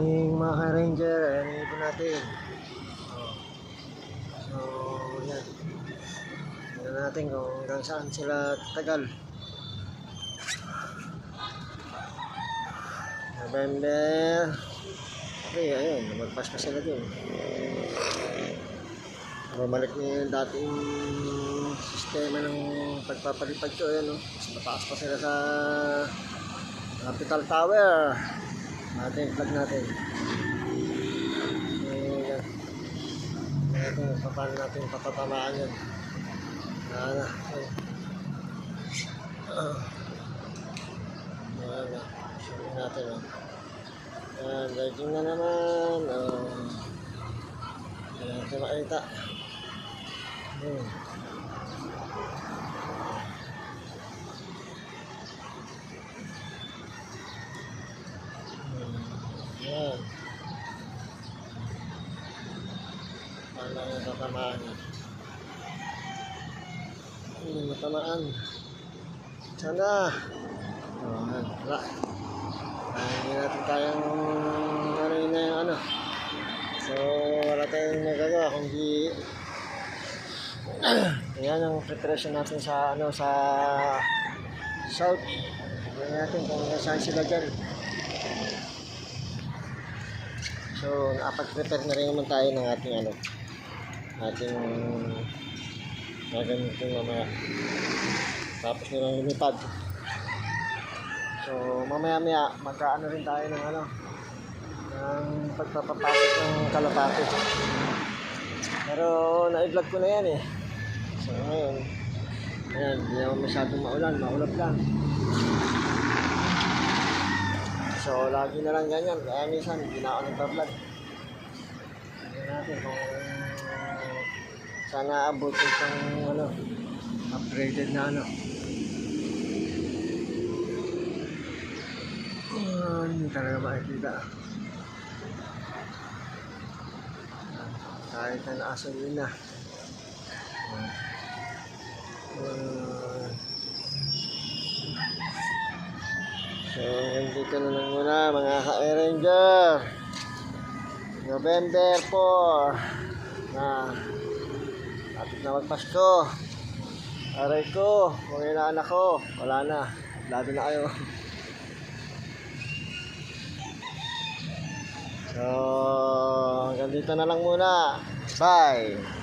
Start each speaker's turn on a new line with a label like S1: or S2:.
S1: Morning mga ka-ranger, ayan yung ibon natin. So, yan. Tignan natin kung hanggang saan sila tatagal. November. Okay, ayun, lumagpas pa sila dun. Bumalik niya yung dating sistema ng pagpapalipad ko, ayan, no? Mas mataas pa sila sa Capital Tower. Natin, plug natin. Ayan. Ayan, paano natin papatamaan yun. Ayan. Ayan. Ayan natin, oh. Ayan, lighting na naman. Ayan natin makita. Ayan. Ayan. Paano yung tatamaan yun? Hindi matamaan. Sana. Ayan. Wala. Hindi natin kayang ano yun na yung ano. So, wala tayong nagagawa kundi ayan ang preparation natin sa ano, sa south. Tignan natin kung saan sila dyan. So, nakapag-prepare na rin naman tayo ng ating ano, ating gagamitin mamaya. Tapos nilang lumipad. So, mamaya-maya magkaano rin tayo ng ano, ng pagpapapasok ng kalapate. Pero na-vlog ko na yan eh. So, ngayon, ayan, hindi naman masyadong maulap lang. So, lagi na lang ganyan. Kaya minsan, hindi na ako nagpa-vlog. Tignan natin kung sana abot itong ano, upgraded na ano. Hindi talaga makikita. Kahit na naasan yun na. So, dito na lang muna mga ka-ranger. November 4 na lapit na magpasko. Aray ko, kung inaanak ko, wala na. Lado na kayo. So, hanggang dito na lang muna. Bye!